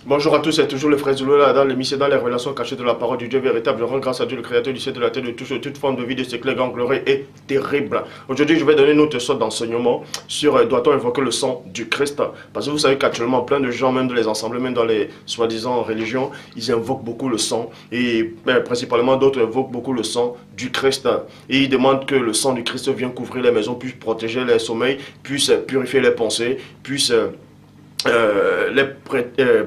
Bonjour à tous, c'est toujours le frère Zulu là dans l'émission dans les relations cachées de la parole du Dieu véritable. Je rends grâce à Dieu, le créateur du ciel, de la terre, de toute forme de vie, de ce que le grand glorieux est terrible. Aujourd'hui, je vais donner une autre sorte d'enseignement sur doit-on invoquer le sang du Christ. Parce que vous savez qu'actuellement, plein de gens, même dans les ensembles, même dans les soi-disant religions, ils invoquent beaucoup le sang. Et principalement, d'autres invoquent beaucoup le sang du Christ. Et ils demandent que le sang du Christ vienne couvrir les maisons, puisse protéger les sommeils, puisse purifier les pensées, puisse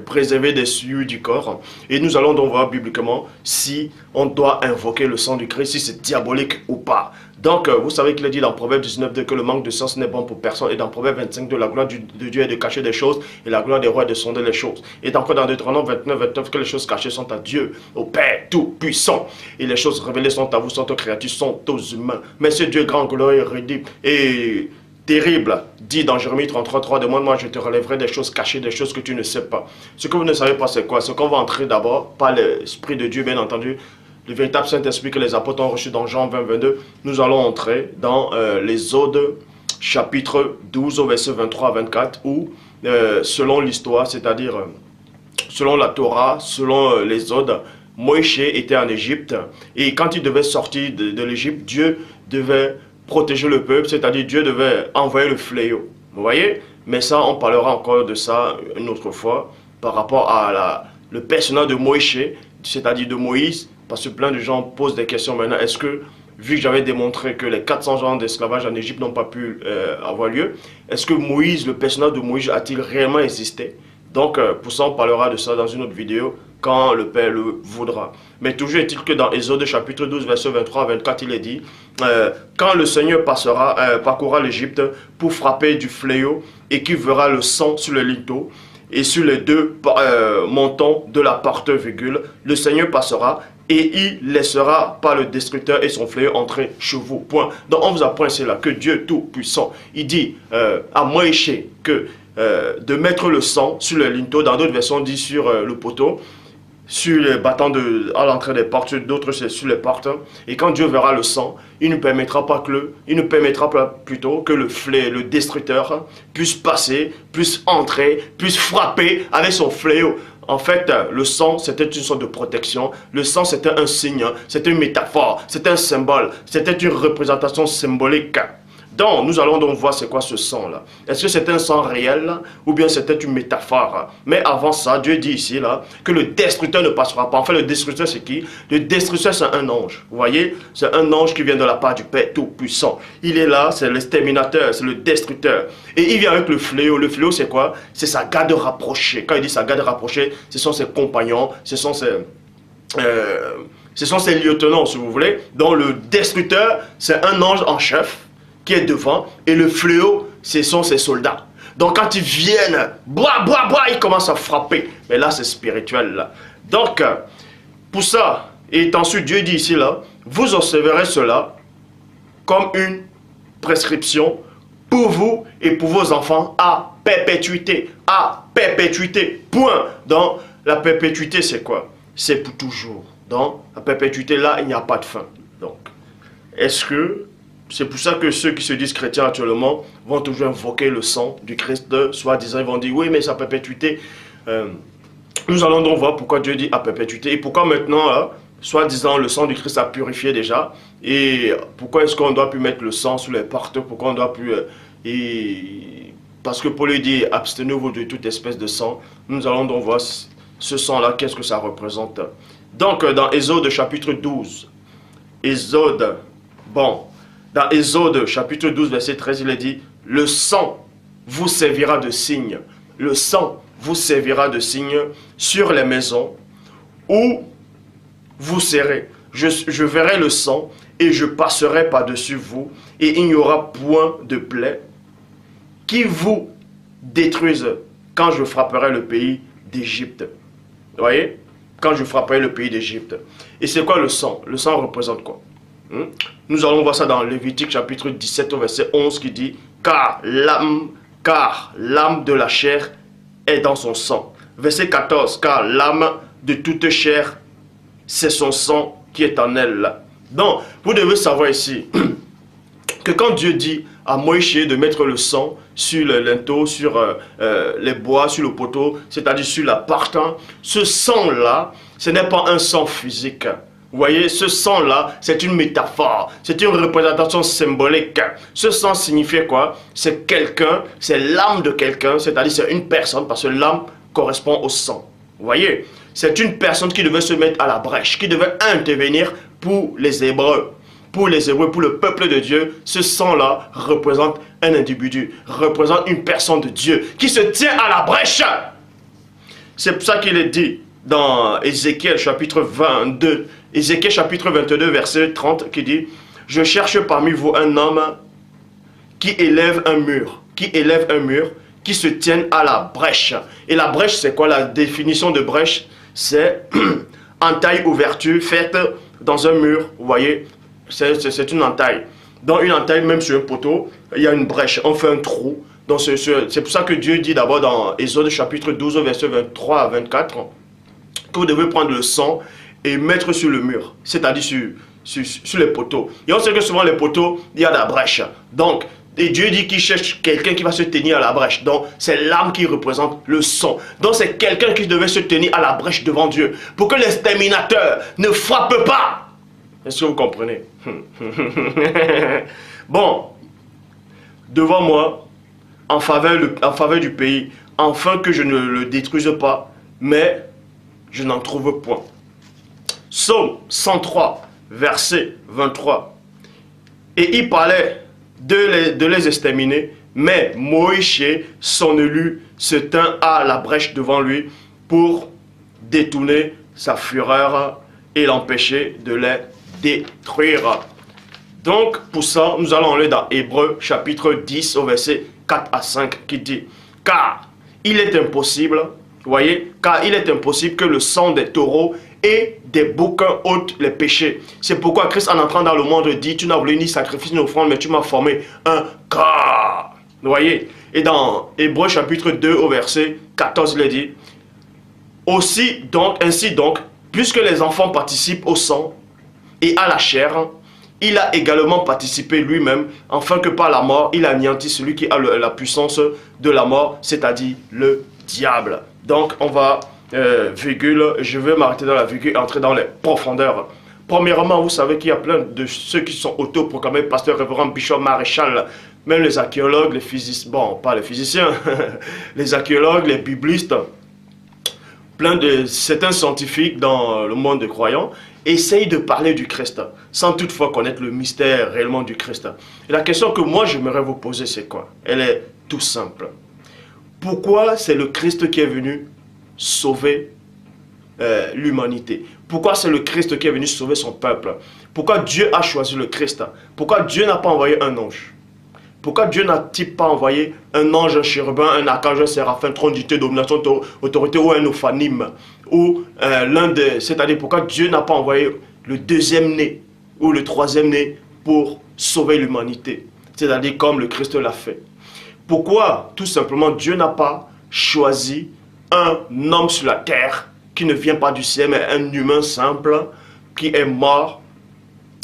préserver des souillures du corps. Et nous allons donc voir bibliquement si on doit invoquer le sang du Christ, si c'est diabolique ou pas. Donc, vous savez qu'il est dit dans Proverbe 19 que le manque de sens n'est bon pour personne. Et dans Proverbe 25 la gloire de Dieu est de cacher des choses et la gloire des rois est de sonder les choses. Et encore dans Deutéronome 29 que les choses cachées sont à Dieu, au Père Tout-Puissant. Et les choses révélées sont à vous, sont aux créatures, sont aux humains. Mais ce Dieu grand, glorieux, rédit et terrible, dit dans Jérémie 33:3, demande-moi, je te relèverai des choses cachées, des choses que tu ne sais pas. Ce que vous ne savez pas, c'est quoi? C'est qu'on va entrer d'abord par l'Esprit de Dieu, bien entendu, le véritable Saint-Esprit que les apôtres ont reçu dans Jean 20:22. Nous allons entrer dans l'Exode chapitre 12 au verset 23 à 24, où selon l'histoire, c'est-à-dire selon la Torah, selon l'Exode, Moïse était en Égypte, et quand il devait sortir de l'Égypte, Dieu devait protéger le peuple, c'est-à-dire Dieu devait envoyer le fléau. Vous voyez? Mais ça, on parlera encore de ça une autre fois, par rapport à le personnage de Moïse, c'est-à-dire de Moïse, parce que plein de gens posent des questions maintenant. Est-ce que, vu que j'avais démontré que les 400 ans d'esclavage en Égypte n'ont pas pu avoir lieu, est-ce que Moïse, le personnage de Moïse, a-t-il réellement existé? Donc, pour ça, on parlera de ça dans une autre vidéo, quand le Père le voudra. Mais toujours est-il que dans Exode chapitre 12, verset 23 à 24, il est dit, quand le Seigneur parcourra l'Égypte pour frapper du fléau et qu'il verra le sang sur le linteau et sur les deux montants de la porte, le Seigneur passera et il laissera pas le destructeur et son fléau entrer chez vous. Point. Donc on vous apprend ici là que Dieu Tout-Puissant, il dit à Moïse que de mettre le sang sur le linteau, dans d'autres versions on dit sur le poteau, sur les battants à l'entrée des portes, d'autres c'est sur les portes. Et quand Dieu verra le sang, il ne permettra pas plutôt que le destructeur puisse passer, puisse entrer, puisse frapper avec son fléau. En fait, le sang, c'était une sorte de protection. Le sang, c'était un signe, c'était une métaphore, c'était un symbole, c'était une représentation symbolique. Donc, nous allons donc voir c'est quoi ce sang-là. Est-ce que c'est un sang réel ou bien c'était une métaphore? Mais avant ça, Dieu dit ici là que le destructeur ne passera pas. En fait, le destructeur c'est qui? Le destructeur c'est un ange. Vous voyez? C'est un ange qui vient de la part du Père Tout-Puissant. Il est là, c'est l'exterminateur, c'est le destructeur. Et il vient avec le fléau. Le fléau c'est quoi? C'est sa garde rapprochée. Quand il dit sa garde rapprochée, ce sont ses compagnons, ce sont ses lieutenants si vous voulez. Donc le destructeur c'est un ange en chef qui est devant, et le fléau, ce sont ses soldats. Donc quand ils viennent, ils commencent à frapper. Mais là, c'est spirituel. Là. Donc, pour ça, et ensuite Dieu dit ici, là, vous observerez cela comme une prescription pour vous et pour vos enfants à perpétuité. À perpétuité. Point. Donc, la perpétuité, c'est quoi? C'est pour toujours. Donc, la perpétuité, là, il n'y a pas de fin. Donc, est-ce que c'est pour ça que ceux qui se disent chrétiens actuellement vont toujours invoquer le sang du Christ, soi-disant, ils vont dire, oui, mais sa perpétuité. Nous allons donc voir pourquoi Dieu dit à perpétuité et pourquoi maintenant, soi-disant, le sang du Christ a purifié déjà. Et pourquoi est-ce qu'on ne doit plus mettre le sang sur les portes? Pourquoi on ne doit plus... Parce que Paul dit, abstenez-vous de toute espèce de sang. Nous allons donc voir ce sang-là, qu'est-ce que ça représente. Donc, dans Exode chapitre 12, Exode, bon... Dans Exode chapitre 12 verset 13, il est dit, le sang vous servira de signe. Le sang vous servira de signe sur les maisons où vous serez. Je verrai le sang et je passerai par-dessus vous et il n'y aura point de plaie qui vous détruise quand je frapperai le pays d'Égypte. Vous voyez? Quand je frapperai le pays d'Égypte. Et c'est quoi le sang? Le sang représente quoi? Nous allons voir ça dans Lévitique chapitre 17 au verset 11 qui dit car l'âme de la chair est dans son sang. Verset 14, car l'âme de toute chair, c'est son sang qui est en elle. Donc, vous devez savoir ici que quand Dieu dit à Moïse de mettre le sang sur le linteau, sur les bois, sur le poteau, c'est-à-dire sur la partant. Ce sang-là, ce n'est pas un sang physique. Vous voyez, ce sang-là, c'est une métaphore, c'est une représentation symbolique. Ce sang signifiait quoi? C'est quelqu'un, c'est l'âme de quelqu'un, c'est-à-dire c'est une personne, parce que l'âme correspond au sang. Vous voyez, c'est une personne qui devait se mettre à la brèche, qui devait intervenir pour les Hébreux. Pour les Hébreux, pour le peuple de Dieu, ce sang-là représente un individu, représente une personne de Dieu qui se tient à la brèche. C'est pour ça qu'il est dit dans Ézéchiel chapitre 22, Ézéchiel chapitre 22 verset 30 qui dit « Je cherche parmi vous un homme qui élève un mur, qui se tienne à la brèche. » Et la brèche, c'est quoi la définition de brèche? C'est entaille ouverture faite dans un mur, vous voyez, c'est une entaille. Dans une entaille, même sur un poteau, il y a une brèche, on fait un trou. C'est pour ça que Dieu dit d'abord dans Exode chapitre 12 verset 23 à 24 que vous devez prendre le sang et mettre sur le mur, c'est-à-dire sur les poteaux. Et on sait que souvent les poteaux, il y a de la brèche. Donc, et Dieu dit qu'il cherche quelqu'un qui va se tenir à la brèche. Donc, c'est l'âme qui représente le sang. Donc, c'est quelqu'un qui devait se tenir à la brèche devant Dieu pour que l'exterminateur ne frappe pas. Est-ce que vous comprenez? Bon, devant moi, en faveur du pays, afin que je ne le détruise pas, mais je n'en trouve point. Psaume 103, verset 23. Et il parlait de les exterminer, mais Moïse, son élu, se tint à la brèche devant lui pour détourner sa fureur et l'empêcher de les détruire. Donc, pour ça, nous allons aller dans Hébreux chapitre 10 au verset 4 à 5 qui dit « Car il est impossible, vous voyez, car il est impossible que le sang des taureaux et des boucs ôtent les péchés. C'est pourquoi Christ, en entrant dans le monde, dit « Tu n'as voulu ni sacrifice ni offrande, mais tu m'as formé un corps. » Vous voyez. Et dans Hébreux chapitre 2 au verset 14, il est dit « Ainsi donc, puisque les enfants participent au sang et à la chair, il a également participé lui-même, afin que par la mort, il anéantisse celui qui a la puissance de la mort, c'est-à-dire le diable. » Donc, on va, je vais m'arrêter dans la virgule et entrer dans les profondeurs. Premièrement, vous savez qu'il y a plein de ceux qui sont autoproclamés pasteur, révérend, bishop, maréchal, même les archéologues, les physiciens, bon, pas les physiciens, les archéologues, les biblistes, plein de certains scientifiques dans le monde des croyants, essayent de parler du Christ, sans toutefois connaître le mystère réellement du Christ. Et la question que moi j'aimerais vous poser, c'est quoi? Elle est tout simple. Pourquoi c'est le Christ qui est venu sauver l'humanité? Pourquoi c'est le Christ qui est venu sauver son peuple? Pourquoi Dieu a choisi le Christ? Pourquoi Dieu n'a pas envoyé un ange? Pourquoi Dieu n'a-t-il pas envoyé un ange, un chérubin, un archange, un séraphin, trône d'unité, domination, autorité ou un ophanime? Ou c'est-à-dire pourquoi Dieu n'a pas envoyé le deuxième né ou le troisième né pour sauver l'humanité? C'est-à-dire comme le Christ l'a fait. Pourquoi tout simplement Dieu n'a pas choisi un homme sur la terre qui ne vient pas du ciel, mais un humain simple qui est mort,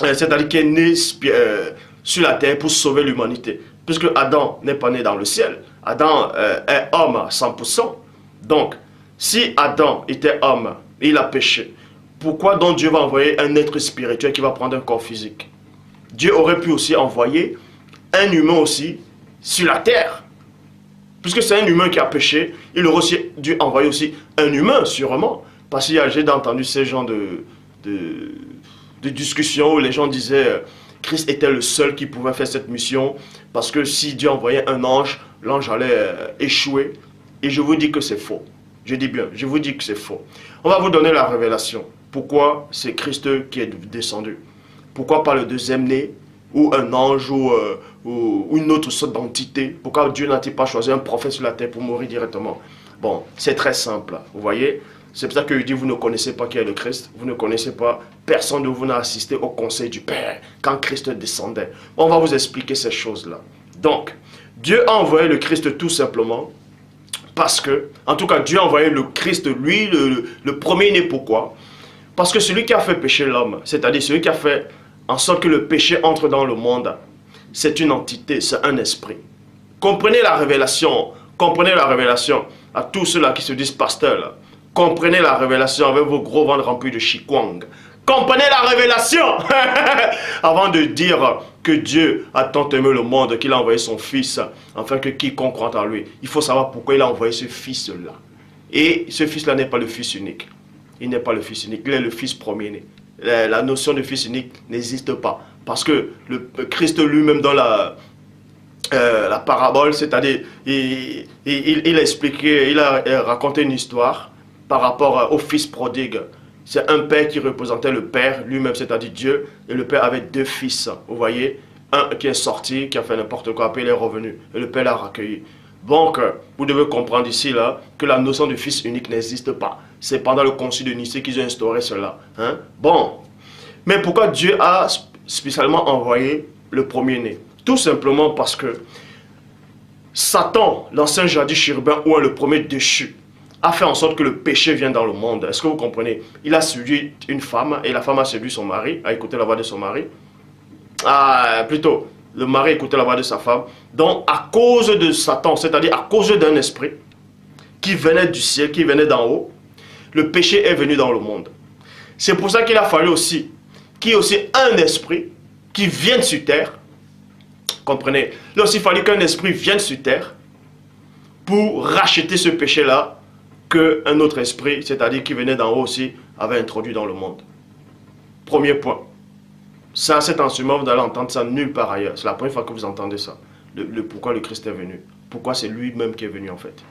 c'est-à-dire qui est né sur la terre pour sauver l'humanité? Puisque Adam n'est pas né dans le ciel, Adam est homme à 100%. Donc, si Adam était homme et il a péché, pourquoi donc Dieu va envoyer un être spirituel qui va prendre un corps physique? Dieu aurait pu aussi envoyer un humain aussi sur la terre. Puisque c'est un humain qui a péché, il aurait aussi dû envoyer aussi un humain, sûrement. Parce que j'ai entendu ces genres de discussions où les gens disaient Christ était le seul qui pouvait faire cette mission. Parce que si Dieu envoyait un ange, l'ange allait échouer. Et je vous dis que c'est faux. Je dis bien, je vous dis que c'est faux. On va vous donner la révélation. Pourquoi c'est Christ qui est descendu? Pourquoi pas le deuxième né? Ou un ange ou une autre sorte d'entité? Pourquoi Dieu n'a-t-il pas choisi un prophète sur la terre pour mourir directement? Bon, c'est très simple, vous voyez. C'est pour ça que je dis, vous ne connaissez pas qui est le Christ. Vous ne connaissez pas, personne de vous n'a assisté au conseil du Père quand Christ descendait. On va vous expliquer ces choses-là. Donc, Dieu a envoyé le Christ tout simplement parce que, en tout cas, Dieu a envoyé le Christ, lui, le premier-né. Pourquoi? Parce que celui qui a fait pécher l'homme, c'est-à-dire celui qui a fait en sorte que le péché entre dans le monde, c'est une entité, c'est un esprit. Comprenez la révélation à tous ceux-là qui se disent pasteurs. Là. Comprenez la révélation avec vos gros ventres remplis de chikwang. Comprenez la révélation avant de dire que Dieu a tant aimé le monde qu'il a envoyé son Fils, afin que quiconque croit en lui. Il faut savoir pourquoi il a envoyé ce Fils-là. Et ce Fils-là n'est pas le Fils unique. Il n'est pas le Fils unique, il est le Fils premier-né. La notion de Fils unique n'existe pas. Parce que le Christ lui-même dans la parabole, c'est-à-dire, il a expliqué, il a raconté une histoire par rapport au Fils prodigue. C'est un père qui représentait le Père lui-même, c'est-à-dire Dieu, et le Père avait deux fils, vous voyez, un qui est sorti, qui a fait n'importe quoi, puis il est revenu, et le Père l'a accueilli. Donc, vous devez comprendre ici, là, que la notion de Fils unique n'existe pas. C'est pendant le concile de Nicée qu'ils ont instauré cela. Hein? Bon, mais pourquoi Dieu a spécialement envoyé le premier-né? Tout simplement parce que Satan, l'ancien jadis chérubin, ou le premier déchu, a fait en sorte que le péché vienne dans le monde. Est-ce que vous comprenez? Il a séduit une femme, et la femme a séduit son mari, a écouté la voix de son mari. Plutôt, le mari écoutait la voix de sa femme. Donc, à cause de Satan, c'est-à-dire à cause d'un esprit qui venait du ciel, qui venait d'en haut, le péché est venu dans le monde. C'est pour ça qu'il a fallu aussi qu'il y ait aussi un esprit qui vienne sur terre. Comprenez? Il a aussi fallu qu'un esprit vienne sur terre pour racheter ce péché-là qu'un autre esprit, c'est-à-dire qui venait d'en haut aussi, avait introduit dans le monde. Premier point. Ça, cet enseignement, vous allez entendre ça nulle part ailleurs. C'est la première fois que vous entendez ça. Pourquoi le Christ est venu. Pourquoi c'est lui-même qui est venu en fait.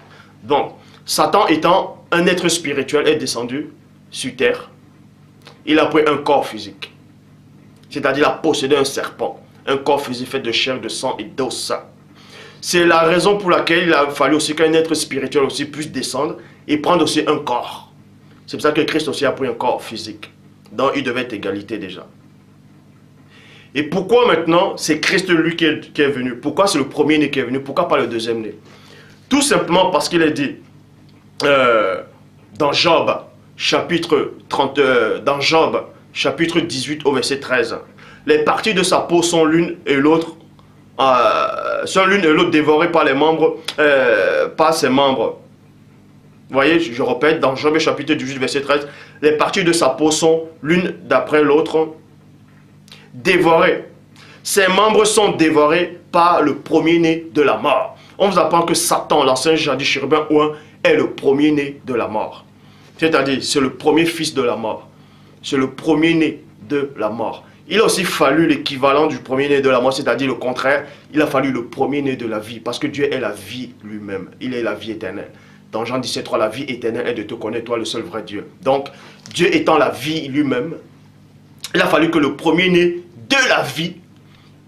Donc, Satan étant un être spirituel est descendu sur terre. Il a pris un corps physique. C'est-à-dire il a possédé un serpent. Un corps physique fait de chair, de sang et d'os. C'est la raison pour laquelle il a fallu aussi qu'un être spirituel aussi puisse descendre et prendre aussi un corps. C'est pour ça que Christ aussi a pris un corps physique. Donc il devait être égalité déjà. Et pourquoi maintenant c'est Christ lui qui est venu? Pourquoi c'est le premier-né qui est venu? Pourquoi pas le deuxième-né? Tout simplement parce qu'il est dit dans Job chapitre 18 au verset 13. Les parties de sa peau sont l'une et l'autre dévorées par les membres, par ses membres. Vous voyez, je répète, dans Job chapitre 18 verset 13, les parties de sa peau sont l'une d'après l'autre dévorées. Ses membres sont dévorés par le premier-né de la mort. On vous apprend que Satan, l'ancien jadis chérubin ouin, est le premier-né de la mort. C'est-à-dire, c'est le premier fils de la mort. C'est le premier-né de la mort. Il a aussi fallu l'équivalent du premier-né de la mort, c'est-à-dire le contraire. Il a fallu le premier-né de la vie, parce que Dieu est la vie lui-même. Il est la vie éternelle. Dans Jean 17,3, la vie éternelle est de te connaître, toi, le seul vrai Dieu. Donc, Dieu étant la vie lui-même, il a fallu que le premier-né de la vie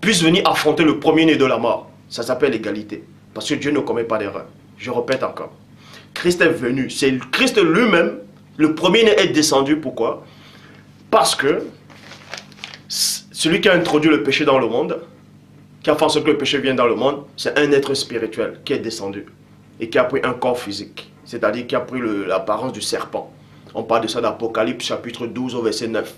puisse venir affronter le premier-né de la mort. Ça s'appelle l'égalité. Parce que Dieu ne commet pas d'erreur. Je répète encore. Christ est venu. C'est Christ lui-même. Le premier-né est descendu. Pourquoi? Parce que celui qui a introduit le péché dans le monde, qui a fait en sorte que le péché vienne dans le monde, c'est un être spirituel qui est descendu. Et qui a pris un corps physique. C'est-à-dire qui a pris l'apparence du serpent. On parle de ça d'Apocalypse chapitre 12 au verset 9.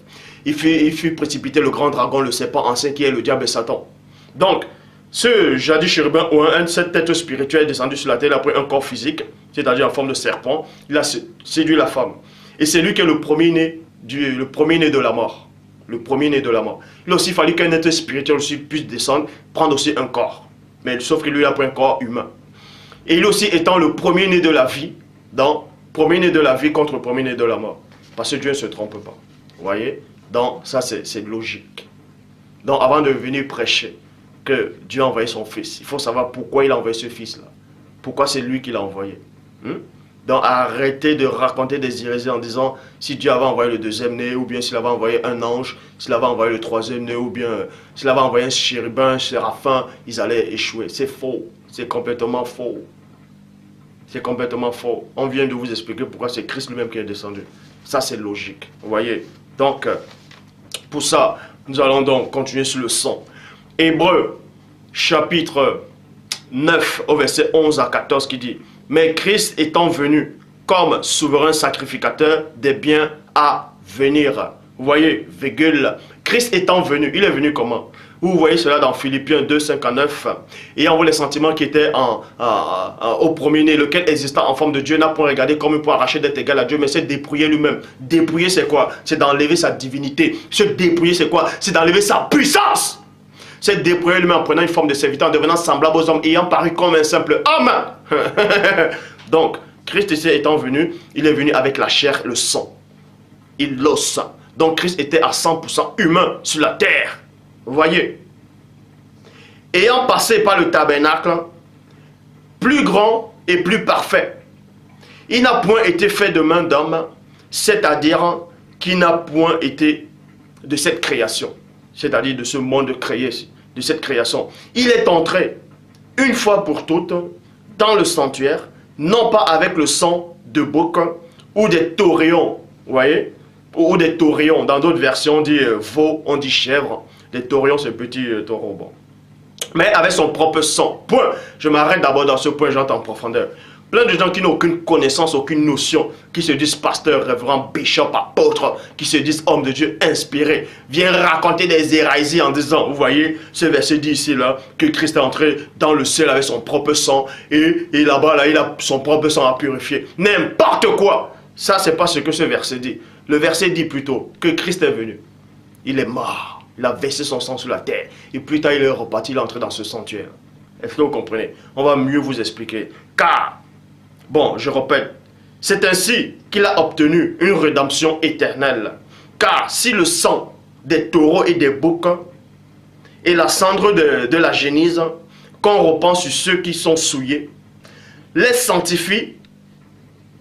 Il fut précipité le grand dragon, le serpent ancien qui est le diable et Satan. Donc, ce jadis chérubin ou cet être spirituel est descendu sur la terre, il a pris un corps physique, c'est-à-dire en forme de serpent. Il a séduit la femme. Et c'est lui qui est le premier-né de la mort. Le premier-né de la mort. Il a aussi fallu qu'un être spirituel aussi puisse descendre, prendre aussi un corps. Mais sauf que lui, il a pris un corps humain. Et il aussi étant le premier-né de la vie, premier-né de la vie contre le premier-né de la mort. Parce que Dieu ne se trompe pas. Vous voyez? Donc, ça, c'est logique. Donc, avant de venir prêcher que Dieu a envoyé son fils, il faut savoir pourquoi il a envoyé ce fils-là. Pourquoi c'est lui qui l'a envoyé. Donc, arrêtez de raconter des hérésies en disant si Dieu avait envoyé le deuxième-né, ou bien s'il avait envoyé un ange, s'il avait envoyé le troisième-né, ou bien s'il avait envoyé un chérubin, un séraphin, ils allaient échouer. C'est faux. C'est complètement faux. C'est complètement faux. On vient de vous expliquer pourquoi c'est Christ lui-même qui est descendu. Ça, c'est logique. Vous voyez? Donc, pour ça, nous allons donc continuer sur le son. Hébreux, chapitre 9, au verset 11 à 14, qui dit « Mais Christ étant venu comme souverain sacrificateur des biens à venir. » Vous voyez, virgule. Christ étant venu, il est venu comment? Vous voyez cela dans Philippiens 2, 5 à 9. Ayant les sentiments qui étaient au premier-né, lequel existant en forme de Dieu, n'a point regardé comme il peut arracher d'être égal à Dieu, mais c'est dépouiller lui-même. Dépouiller, c'est quoi? C'est d'enlever sa divinité. Se dépouiller, c'est quoi? C'est d'enlever sa puissance. C'est dépouiller lui-même en prenant une forme de serviteur, en devenant semblable aux hommes, ayant paru comme un simple homme. Donc, Christ ici étant venu, il est venu avec la chair et le sang. Il l'os. Donc, Christ était à 100% humain sur la terre. Vous voyez? Ayant passé par le tabernacle, plus grand et plus parfait. Il n'a point été fait de main d'homme, c'est-à-dire qu'il n'a point été de cette création. C'est-à-dire de ce monde créé, de cette création. Il est entré une fois pour toutes dans le sanctuaire, non pas avec le sang de bouc ou des taurillons, vous voyez, ou des taurillons. Dans d'autres versions, on dit veau, on dit chèvre. Les taurillons, c'est petit taureau. Bon. Mais avec son propre sang. Point. Je m'arrête d'abord dans ce point, j'entre en profondeur. Plein de gens qui n'ont aucune connaissance, aucune notion, qui se disent pasteur, révérend, bishop, apôtre, qui se disent homme de Dieu inspiré, viennent raconter des hérésies en disant, vous voyez, ce verset dit ici, là, que Christ est entré dans le ciel avec son propre sang, et là-bas, là, il a son propre sang à purifier. N'importe quoi. Ça, c'est pas ce que ce verset dit. Le verset dit plutôt que Christ est venu. Il est mort. Il a versé son sang sur la terre. Et plus tard, il est reparti, il est entré dans ce sanctuaire. Est-ce que vous comprenez? On va mieux vous expliquer. Car, bon, je répète, c'est ainsi qu'il a obtenu une rédemption éternelle. Car si le sang des taureaux et des boucs et la cendre de la génisse, qu'on reprend sur ceux qui sont souillés, les sanctifie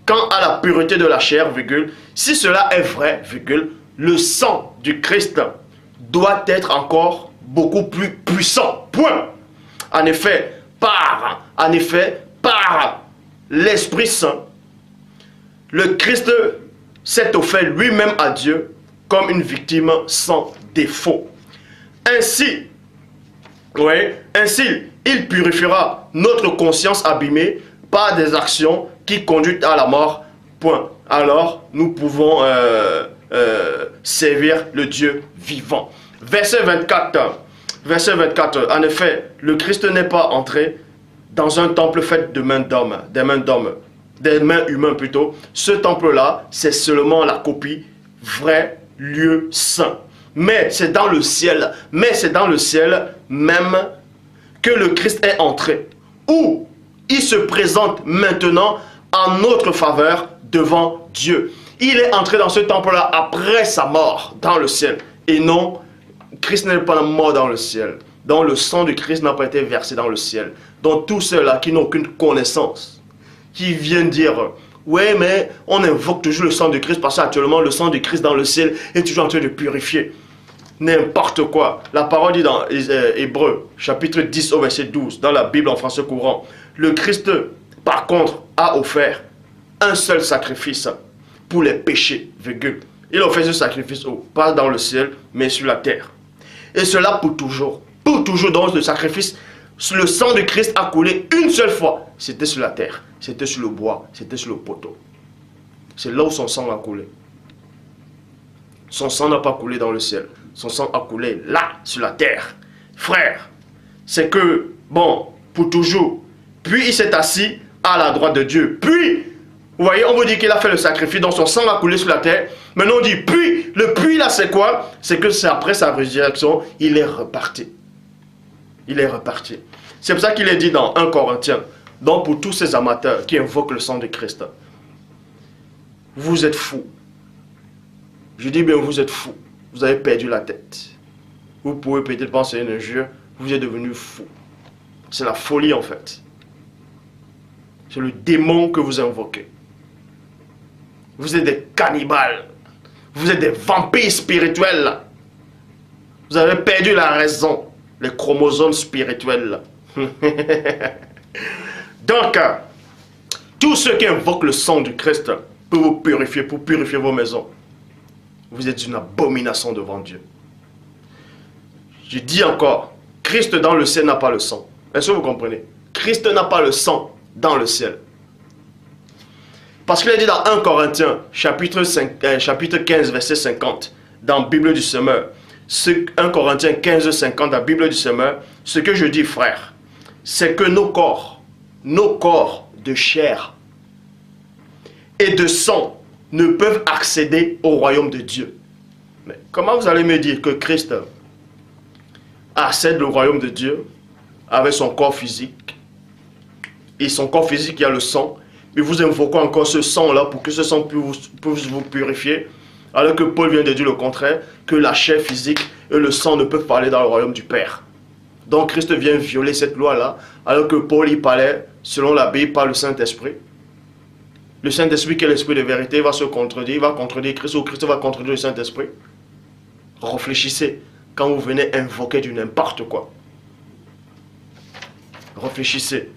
quant à la pureté de la chair, virgule, si cela est vrai, virgule, le sang du Christ doit être encore beaucoup plus puissant. Point. En effet, par l'Esprit Saint, le Christ s'est offert lui-même à Dieu comme une victime sans défaut. Ainsi, il purifiera notre conscience abîmée par des actions qui conduisent à la mort. Point. Alors, nous pouvons servir le Dieu vivant. Verset 24. Verset 24. En effet, le Christ n'est pas entré dans un temple fait de mains d'hommes, des mains humaines plutôt. Ce temple-là, c'est seulement la copie, vrai lieu saint. Mais c'est dans le ciel, même que le Christ est entré, où il se présente maintenant en notre faveur devant Dieu. Il est entré dans ce temple-là après sa mort dans le ciel. Et non, Christ n'est pas mort dans le ciel. Donc le sang de Christ n'a pas été versé dans le ciel. Donc tous ceux-là qui n'ont aucune connaissance, qui viennent dire, ouais mais on invoque toujours le sang de Christ parce qu'actuellement le sang de Christ dans le ciel est toujours en train de purifier. N'importe quoi. La parole dit dans Hébreux, chapitre 10 au verset 12, dans la Bible en français courant, le Christ, par contre, a offert un seul sacrifice pour les péchés, virgule. Il a offert ce sacrifice, pas dans le ciel, mais sur la terre. Et cela pour toujours. Pour toujours, donc le sacrifice, le sang de Christ a coulé une seule fois. C'était sur la terre, c'était sur le bois, c'était sur le poteau. C'est là où son sang a coulé. Son sang n'a pas coulé dans le ciel. Son sang a coulé là, sur la terre. Frère, c'est que, bon, pour toujours. Puis il s'est assis à la droite de Dieu. Puis, vous voyez, on vous dit qu'il a fait le sacrifice, donc son sang a coulé sur la terre. Maintenant on dit puis. Le puis là c'est quoi? C'est que c'est après sa résurrection, il est reparti. Il est reparti. C'est pour ça qu'il est dit dans 1 Corinthiens. Donc pour tous ces amateurs qui invoquent le sang de Christ, vous êtes fous. Je dis bien vous êtes fous. Vous avez perdu la tête. Vous pouvez peut-être penser une injure, vous êtes devenu fou. C'est la folie en fait. C'est le démon que vous invoquez. Vous êtes des cannibales. Vous êtes des vampires spirituels. Vous avez perdu la raison. Les chromosomes spirituels. Donc, tous ceux qui invoquent le sang du Christ pour vous purifier, pour purifier vos maisons, vous êtes une abomination devant Dieu. Je dis encore, Christ dans le ciel n'a pas le sang. Est-ce que vous comprenez? Christ n'a pas le sang dans le ciel. Parce qu'il est dit dans 1 Corinthiens, chapitre 15, verset 50, dans la Bible du Semeur, 1 Corinthiens 15, 50, la Bible du Semeur, ce que je dis, frère, c'est que nos corps de chair et de sang ne peuvent accéder au royaume de Dieu. Mais comment vous allez me dire que Christ accède au royaume de Dieu avec son corps physique, et son corps physique, il y a le sang, mais vous invoquez encore ce sang-là pour que ce sang puisse vous purifier, alors que Paul vient de dire le contraire, que la chair physique et le sang ne peuvent parler dans le royaume du Père. Donc Christ vient violer cette loi-là, alors que Paul y parlait, selon la Bible, par le Saint-Esprit. Le Saint-Esprit, qui est l'Esprit de vérité, va se contredire, il va contredire Christ, ou Christ va contredire le Saint-Esprit. Réfléchissez quand vous venez invoquer du n'importe quoi. Réfléchissez.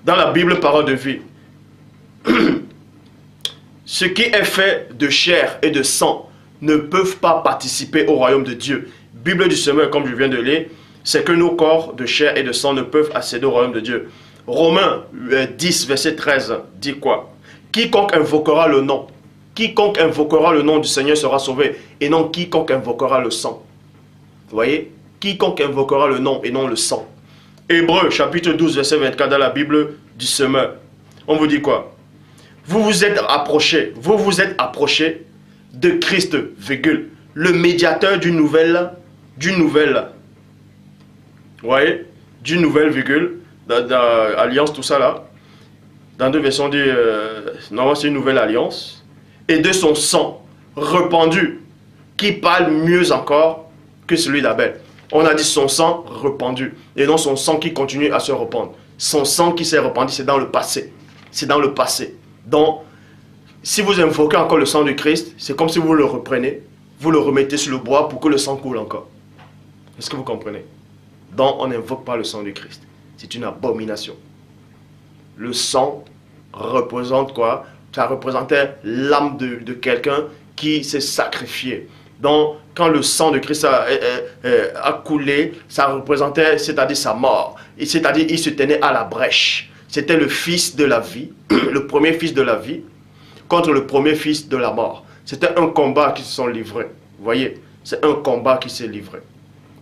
Dans la Bible, parole de vie, ce qui est fait de chair et de sang ne peuvent pas participer au royaume de Dieu. Bible du Semeur, comme je viens de lire, c'est que nos corps de chair et de sang ne peuvent accéder au royaume de Dieu. Romains 10, verset 13, dit quoi? Quiconque invoquera le nom du Seigneur sera sauvé, et non quiconque invoquera le sang. Vous voyez? Quiconque invoquera le nom et non le sang. Hébreux, chapitre 12, verset 24, dans la Bible du Semeur. On vous dit quoi? Vous vous êtes approchés de Christ, virgule, le médiateur d'une nouvelle, vous voyez, d'une nouvelle, virgule, alliance, tout ça là. Dans deux versions, on dit, normalement c'est une nouvelle alliance, et de son sang répandu, qui parle mieux encore que celui d'Abel. On a dit son sang répandu, et non son sang qui continue à se répandre. Son sang qui s'est répandu, c'est dans le passé. C'est dans le passé. Donc, si vous invoquez encore le sang de Christ, c'est comme si vous le reprenez, vous le remettez sur le bois pour que le sang coule encore. Est-ce que vous comprenez? Donc, on n'invoque pas le sang de Christ. C'est une abomination. Le sang représente quoi? Ça représentait l'âme de quelqu'un qui s'est sacrifié. Donc, quand le sang de Christ a coulé, ça représentait, c'est-à-dire sa mort. C'est-à-dire, il se tenait à la brèche. C'était le fils de la vie, le premier fils de la vie, contre le premier fils de la mort. C'était un combat qui se sont livrés. Vous voyez, c'est un combat qui s'est livré.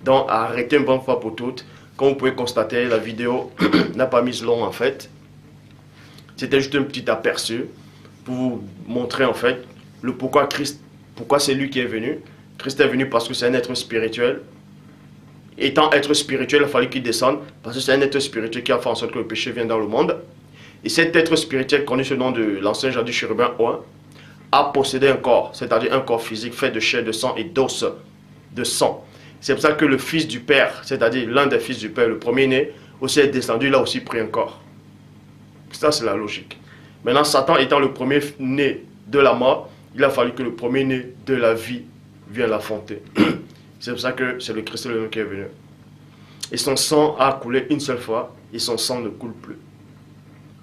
Donc, arrêtez une bonne fois pour toutes. Comme vous pouvez constater, la vidéo n'a pas mis long en fait. C'était juste un petit aperçu pour vous montrer en fait le pourquoi Christ, pourquoi c'est lui qui est venu. Christ est venu parce que c'est un être spirituel. Étant être spirituel, il a fallu qu'il descende parce que c'est un être spirituel qui a fait en sorte que le péché vienne dans le monde. Et cet être spirituel, connu sous le nom de l'ancien jadis chérubin 1, a possédé un corps, c'est-à-dire un corps physique fait de chair, de sang et d'os, de sang. C'est pour ça que le fils du Père, c'est-à-dire l'un des fils du Père, le premier-né, aussi est descendu, il a aussi pris un corps. Ça, c'est la logique. Maintenant, Satan étant le premier-né de la mort, il a fallu que le premier-né de la vie vienne l'affronter. C'est pour ça que c'est le Christ lui-même qui est venu. Et son sang a coulé une seule fois, et son sang ne coule plus.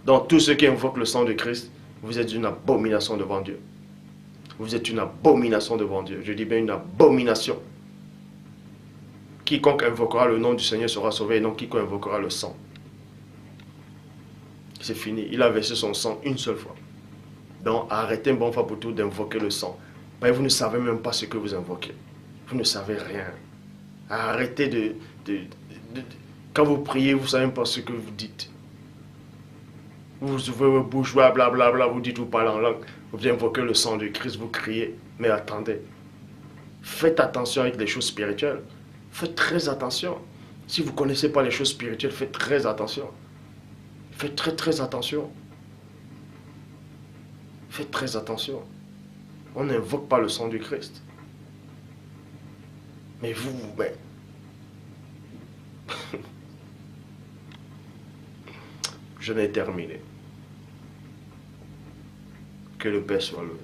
Donc, tous ceux qui invoquent le sang de Christ, vous êtes une abomination devant Dieu. Vous êtes une abomination devant Dieu. Je dis bien une abomination. Quiconque invoquera le nom du Seigneur sera sauvé, et non quiconque invoquera le sang. C'est fini. Il a versé son sang une seule fois. Donc, arrêtez une bonne fois pour tout d'invoquer le sang. Mais vous ne savez même pas ce que vous invoquez. Vous ne savez rien. Arrêtez quand vous priez, vous ne savez même pas ce que vous dites. Vous ouvrez vos bouches, blablabla, vous dites, vous parlez en langue. Vous invoquez le sang de Christ, vous criez. Mais attendez. Faites attention avec les choses spirituelles. Faites très attention. Si vous ne connaissez pas les choses spirituelles, faites très attention. Faites très attention. Faites très attention. On n'invoque pas le sang du Christ. Mais mais... Je n'ai terminé. Que le Père soit loué.